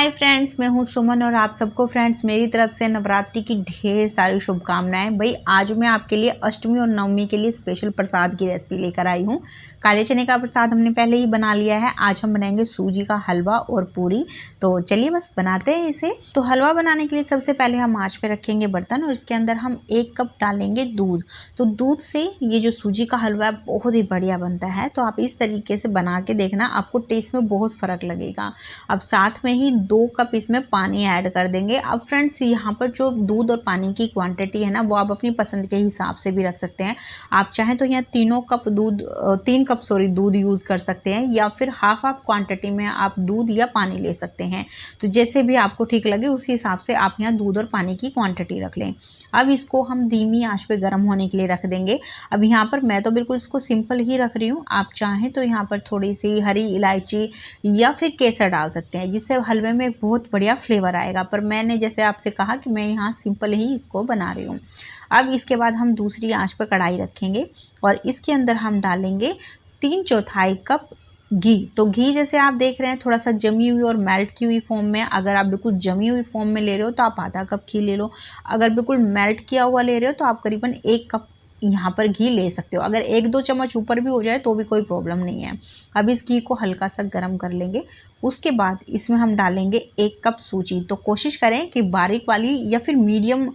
Hi friends, मैं हूं सुमन और आप सबको फ्रेंड्स मेरी तरफ से नवरात्रि की ढेर सारी शुभकामनाएं। भाई आज मैं आपके लिए अष्टमी और नवमी के लिए स्पेशल प्रसाद की रेसिपी लेकर आई हूं। काले चने का प्रसाद हमने पहले ही बना लिया है। आज हम बनाएंगे सूजी का हलवा और पूरी। तो चलिए बस बनाते हैं इसे। तो हलवा बनाने के लिए सबसे पहले हम आँच पे रखेंगे बर्तन और इसके अंदर हम 1 कप डालेंगे दूध। तो दूध से ये जो सूजी का हलवा है बहुत ही बढ़िया बनता है। तो आप इस तरीके से बना के देखना, आपको टेस्ट में बहुत फ़र्क लगेगा। अब साथ में ही 2 कप इसमें पानी ऐड कर देंगे। अब फ्रेंड्स यहाँ पर जो दूध और पानी की क्वांटिटी है ना, वो आप अपनी पसंद के हिसाब से भी रख सकते हैं। आप चाहें तो यहाँ 3 कप दूध यूज़ कर सकते हैं, या फिर हाफ क्वांटिटी में आप दूध या पानी ले सकते हैं। तो जैसे भी आपको ठीक लगे उसी हिसाब से आप यहाँ दूध और पानी की क्वांटिटी रख लें। अब इसको हम धीमी आंच पे गर्म होने के लिए रख देंगे। अब यहाँ पर मैं तो बिल्कुल इसको सिंपल ही रख रही हूँ। आप चाहें तो यहाँ पर थोड़ी सी हरी इलायची या फिर केसर डाल सकते हैं, जिससे हलवे में एक बहुत बढ़िया फ्लेवर आएगा। पर मैंने जैसे आपसे कहा कि मैं यहाँ सिंपल ही इसको बना रही हूँ। अब इसके बाद हम दूसरी आंच पर कढ़ाई रखेंगे और इसके अंदर हम डालेंगे 3/4 कप घी। तो घी जैसे आप देख रहे हैं थोड़ा सा जमी हुई और मेल्ट की हुई फॉर्म में। अगर आप बिल्कुल जमी हुई फॉर्म में ले रहे हो तो आप आधा कप घी ले लो। अगर बिल्कुल मेल्ट किया हुआ ले रहे हो तो आप करीबन 1 कप यहाँ पर घी ले सकते हो। अगर 1-2 चम्मच ऊपर भी हो जाए तो भी कोई प्रॉब्लम नहीं है। अब इस घी को हल्का सा गर्म कर लेंगे। उसके बाद इसमें हम डालेंगे 1 कप सूजी। तो कोशिश करें कि बारीक वाली या फिर मीडियम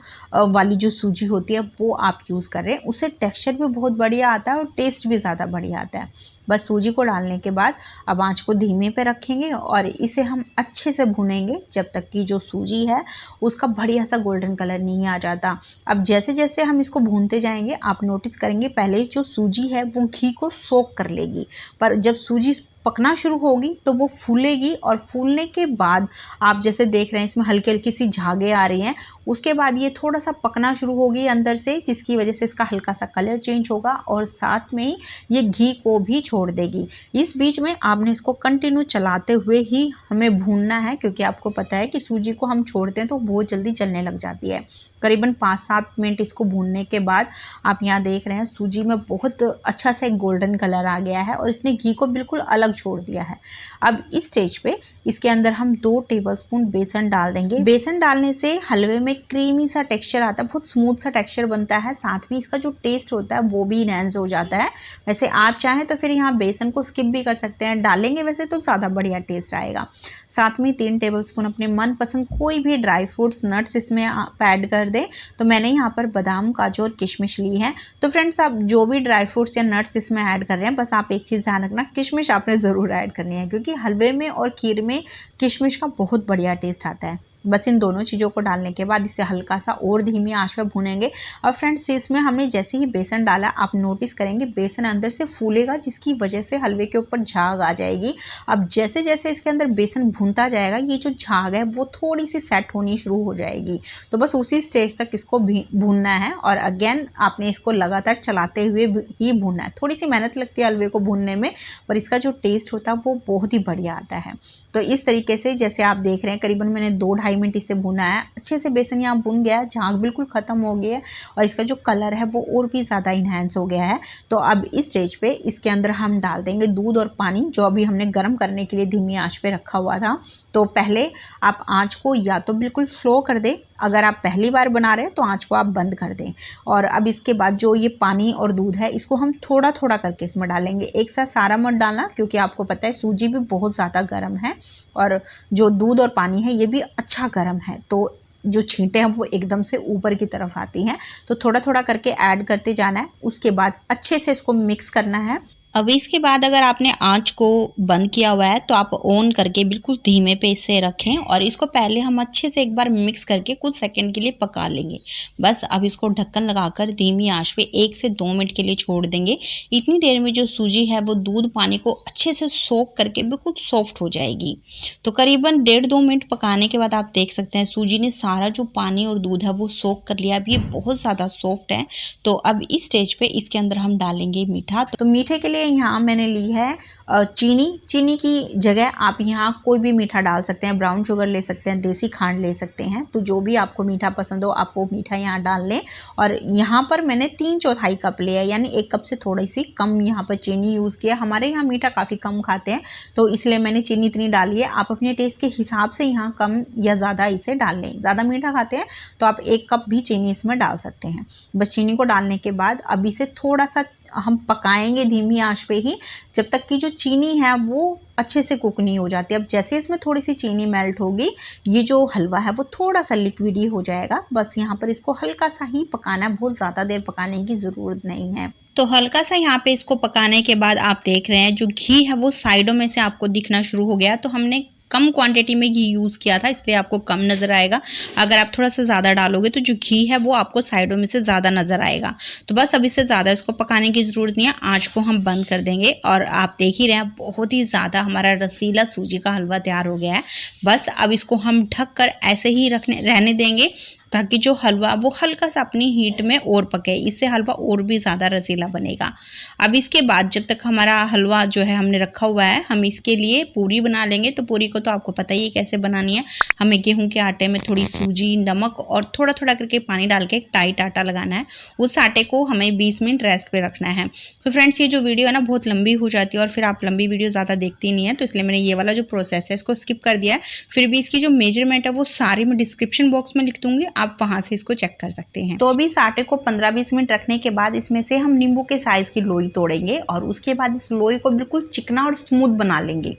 वाली जो सूजी होती है वो आप यूज़ करें। उससे टेक्सचर भी बहुत बढ़िया आता है और टेस्ट भी ज़्यादा बढ़िया आता है। बस सूजी को डालने के बाद अब आंच को धीमे पे रखेंगे और इसे हम अच्छे से भूनेंगे जब तक कि जो सूजी है उसका बढ़िया सा गोल्डन कलर नहीं आ जाता। अब जैसे जैसे हम इसको भूनते जाएंगे आप नोटिस करेंगे पहले जो सूजी है वो घी को सोक कर लेगी, पर जब सूजी पकना शुरू होगी तो वो फूलेगी और फूलने के बाद आप जैसे देख रहे हैं इसमें हल्की हल्की सी झागे आ रही हैं। उसके बाद ये थोड़ा सा पकना शुरू होगी अंदर से, जिसकी वजह से इसका हल्का सा कलर चेंज होगा और साथ में ही ये घी को भी छोड़ देगी। इस बीच में आपने इसको कंटिन्यू चलाते हुए ही हमें भूनना है, क्योंकि आपको पता है कि सूजी को हम छोड़ते हैं तो बहुत जल्दी जलने लग जाती है। करीबन 5-7 मिनट इसको भूनने के बाद आप यहाँ देख रहे हैं सूजी में बहुत अच्छा सा एक गोल्डन कलर आ गया है और इसने घी को बिल्कुल अलग छोड़ दिया है। अब इस स्टेज पे इसके अंदर हम 2 टेबलस्पून बेसन डाल देंगे। बेसन डालने से हलवे में क्रीमी सा टेक्सचर आता है, बहुत स्मूथ सा टेक्सचर बनता है। साथ में इसका जो टेस्ट होता है वो भी इनहेंस हो जाता है। वैसे आप चाहें तो फिर यहाँ बेसन को स्किप भी कर सकते हैं, डालेंगे वैसे तो ज़्यादा बढ़िया टेस्ट आएगा। साथ में 3 टेबलस्पून अपने मनपसंद कोई भी ड्राई फ्रूट्स नट्स इसमें ऐड कर दें। तो मैंने यहाँ पर बादाम, काजू और किशमिश ली है। तो फ्रेंड्स आप जो भी ड्राई फ्रूट्स या नट्स इसमें ऐड कर रहे हैं, बस आप एक चीज़ ध्यान रखना, किशमिश आपने ज़रूर ऐड करनी है, क्योंकि हलवे में और खीर में किशमिश का बहुत बढ़िया टेस्ट आता है। बस इन दोनों चीज़ों को डालने के बाद इसे हल्का सा और धीमी आंच पर भूनेंगे। और फ्रेंड्स इसमें हमने जैसे ही बेसन डाला आप नोटिस करेंगे बेसन अंदर से फूलेगा, जिसकी वजह से हलवे के ऊपर झाग आ जाएगी। अब जैसे जैसे इसके अंदर बेसन भूनता जाएगा ये जो झाग है वो थोड़ी सी सेट होनी शुरू हो जाएगी। तो बस उसी स्टेज तक इसको भूनना है और अगेन आपने इसको लगातार चलाते हुए ही भूनना है। थोड़ी सी मेहनत लगती है हलवे को भूनने में, पर इसका जो टेस्ट होता है वो बहुत ही बढ़िया आता है। तो इस तरीके से जैसे आप देख रहे हैं करीबन मैंने 2-2.5 मिनट इसे भुना है। अच्छे से बेसन यहाँ भुन गया है, झाग बिल्कुल ख़त्म हो गया है और इसका जो कलर है वो और भी ज़्यादा इन्हेंस हो गया है। तो अब इस स्टेज पे इसके अंदर हम डाल देंगे दूध और पानी, जो अभी हमने गर्म करने के लिए धीमी आंच पे रखा हुआ था। तो पहले आप आंच को या तो बिल्कुल स्लो कर दें, अगर आप पहली बार बना रहे हैं तो आंच को आप बंद कर दें। और अब इसके बाद जो ये पानी और दूध है इसको हम थोड़ा थोड़ा करके इसमें डालेंगे, एक साथ सारा मत डालना, क्योंकि आपको पता है सूजी भी बहुत ज़्यादा गर्म है और जो दूध और पानी है ये भी अच्छा गर्म है। तो जो छींटे हैं वो एकदम से ऊपर की तरफ आती हैं। तो थोड़ा थोड़ा करके ऐड करते जाना है। उसके बाद अच्छे से इसको मिक्स करना है। अब इसके बाद अगर आपने आंच को बंद किया हुआ है तो आप ऑन करके बिल्कुल धीमे पे इसे रखें और इसको पहले हम अच्छे से एक बार मिक्स करके कुछ सेकंड के लिए पका लेंगे। बस अब इसको ढक्कन लगाकर धीमी आंच पे 1 से 2 मिनट के लिए छोड़ देंगे। इतनी देर में जो सूजी है वो दूध पानी को अच्छे से सोक करके बिल्कुल सॉफ्ट हो जाएगी। तो करीबन 1.5-2 मिनट पकाने के बाद आप देख सकते हैं सूजी ने सारा जो पानी और दूध है वो सोक कर लिया। अब ये बहुत ज़्यादा सॉफ्ट है। तो अब इस स्टेज पे इसके अंदर हम डालेंगे मीठा। तो मीठे के लिए लिए यहाँ मैंने ली है चीनी की जगह आप यहाँ कोई भी मीठा डाल सकते हैं, ब्राउन शुगर ले सकते हैं, देसी खांड ले सकते हैं। तो जो भी आपको मीठा पसंद हो आप वो मीठा यहाँ डाल लें। और यहाँ पर मैंने 3/4 कप लिया है, यानी 1 कप से थोड़ी सी कम यहाँ पर चीनी यूज़ किया। हमारे यहाँ मीठा काफ़ी कम खाते हैं तो इसलिए मैंने चीनी इतनी डाली है। आप अपने टेस्ट के हिसाब से यहाँ कम या ज़्यादा इसे डाल लें। ज़्यादा मीठा खाते हैं तो आप 1 कप भी चीनी इसमें डाल सकते हैं। बस चीनी को डालने के बाद अब इसे थोड़ा सा हम पकाएंगे धीमी आंच पे ही, जब तक कि जो चीनी है वो अच्छे से कुक नहीं हो जाती। अब जैसे इसमें थोड़ी सी चीनी मेल्ट होगी, ये जो हलवा है वो थोड़ा सा लिक्विडी हो जाएगा। बस यहाँ पर इसको हल्का सा ही पकाना है, बहुत ज़्यादा देर पकाने की ज़रूरत नहीं है। तो हल्का सा यहाँ पे इसको पकाने के बाद आप देख रहे हैं जो घी है वो साइडों में से आपको दिखना शुरू हो गया। तो हमने कम क्वांटिटी में घी यूज़ किया था इसलिए आपको कम नज़र आएगा। अगर आप थोड़ा सा ज़्यादा डालोगे तो जो घी है वो आपको साइडों में से ज़्यादा नज़र आएगा। तो बस अब इससे ज़्यादा इसको पकाने की ज़रूरत नहीं है, आँच को हम बंद कर देंगे। और आप देख ही रहे हैं बहुत ही ज़्यादा हमारा रसीला सूजी का हलवा तैयार हो गया है। बस अब इसको हम ढक कर ऐसे ही रहने देंगे ताकि जो हलवा वो हल्का सा अपनी हीट में और पके, इससे हलवा और भी ज़्यादा रसीला बनेगा। अब इसके बाद जब तक हमारा हलवा जो है हमने रखा हुआ है, हम इसके लिए पूरी बना लेंगे। तो पूरी को तो आपको पता ही है कैसे बनानी है। हमें गेहूं के आटे में थोड़ी सूजी, नमक और थोड़ा थोड़ा करके पानी डाल के एक टाइट आटा लगाना है। उस आटे को हमें 20 मिनट रेस्ट पे रखना है। तो फ्रेंड्स ये जो वीडियो है ना बहुत लंबी हो जाती है और फिर आप लंबी वीडियो ज़्यादा देखती नहीं है, तो इसलिए मैंने ये वाला जो प्रोसेस है इसको स्किप कर दिया है। फिर भी इसकी जो मेजरमेंट है वो सारी मैं डिस्क्रिप्शन बॉक्स में लिख दूंगी, आप वहां से इसको चेक कर सकते हैं। तो अभी इस आटे को 15-20 मिनट रखने के बाद इसमें से हम नींबू के साइज की लोई तोड़ेंगे और उसके बाद इस लोई को बिल्कुल चिकना और स्मूथ बना लेंगे।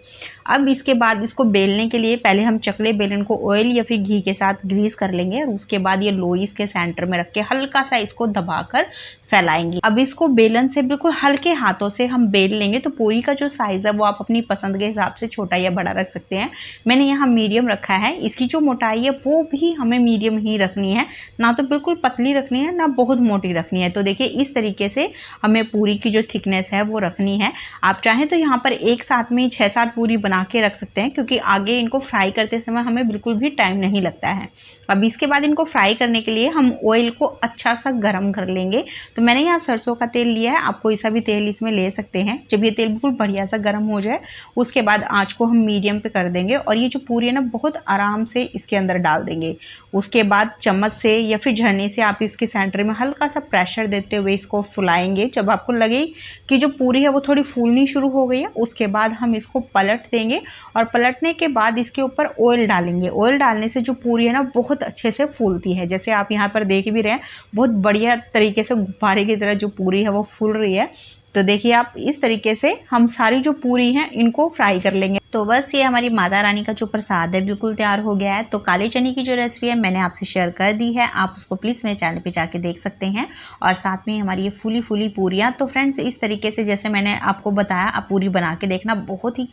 अब इसके बाद इसको बेलने के लिए पहले हम चकले बेलन को ऑयल या फिर घी के साथ ग्रीस कर लेंगे और उसके बाद ये लोई इसके सेंटर में रख के हल्का सा इसको दबाकर फैलाएंगे। अब इसको बेलन से बिल्कुल हल्के हाथों से हम बेल लेंगे। तो पूरी का जो साइज है वो आप अपनी पसंद के हिसाब से छोटा या बड़ा रख सकते हैं। मैंने यहाँ मीडियम रखा है। इसकी जो मोटाई है वो भी हमें मीडियम ही रखनी है, ना तो बिल्कुल पतली रखनी है ना बहुत मोटी रखनी है। तो देखिए इस तरीके से हमें पूरी की जो थिकनेस है वो रखनी है। आप चाहें तो यहाँ पर एक साथ में 6-7 पूरी बना के रख सकते हैं, क्योंकि आगे इनको फ्राई करते समय हमें बिल्कुल भी टाइम नहीं लगता है। अब इसके बाद इनको फ्राई करने के लिए हम ऑयल को अच्छा सा गर्म कर लेंगे। तो मैंने यहाँ सरसों का तेल लिया है, आप कोई सा भी तेल इसमें ले सकते हैं। जब ये तेल बिल्कुल बढ़िया सा गर्म हो जाए उसके बाद आँच को हम मीडियम पे कर देंगे और ये जो पूरी है ना बहुत आराम से इसके अंदर डाल देंगे। उसके बाद चम्मच से या फिर झरने से आप इसके सेंटर में हल्का सा प्रेशर देते हुए इसको फुलाएंगे। जब आपको लगे कि जो पूरी है वो थोड़ी फूलनी शुरू हो गई है उसके बाद हम इसको पलट देंगे और पलटने के बाद इसके ऊपर ऑयल डालेंगे। ऑयल डालने से जो पूरी है ना बहुत अच्छे से फूलती है। जैसे आप यहाँ पर देख भी रहे हैं बहुत बढ़िया तरीके से गुब्बारे की तरह जो पूरी है वो फूल रही है। तो देखिए आप इस तरीके से हम सारी जो पूरी हैं इनको फ्राई कर लेंगे। तो बस ये हमारी माता रानी का जो प्रसाद है बिल्कुल तैयार हो गया है। तो काले चने की जो रेसिपी है मैंने आपसे शेयर कर दी है, आप उसको प्लीज़ मेरे चैनल पे जाके देख सकते हैं। और साथ में हमारी ये फूली फूली पूरियाँ, तो फ्रेंड्स इस तरीके से जैसे मैंने आपको बताया आप पूरी बना के देखना, बहुत ही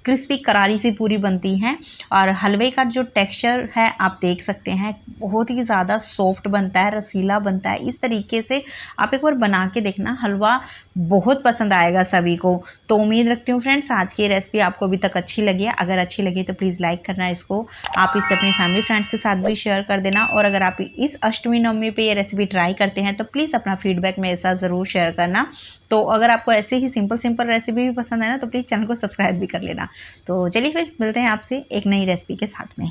क्रिस्पी करारी सी पूरी बनती हैं। और हलवे का जो टेक्सचर है आप देख सकते हैं बहुत ही ज़्यादा सॉफ्ट बनता है, रसीला बनता है। इस तरीके से आप एक बार बना के देखना, हलवा बहुत पसंद आएगा सभी को। तो उम्मीद रखती हूँ फ्रेंड्स आज की रेसिपी आपको अभी तक अच्छी लगी है। अगर अच्छी लगी तो प्लीज़ लाइक करना इसको, आप इसे अपनी फैमिली फ्रेंड्स के साथ भी शेयर कर देना। और अगर आप इस अष्टमी नवमी पे ये रेसिपी ट्राई करते हैं तो प्लीज़ अपना फीडबैक मेरे साथ ज़रूर शेयर करना। तो अगर आपको ऐसे ही सिंपल रेसिपी भी पसंद है ना तो प्लीज़ चैनल को सब्सक्राइब भी कर लेना। तो चलिए फिर मिलते हैं आपसे एक नई रेसिपी के साथ में।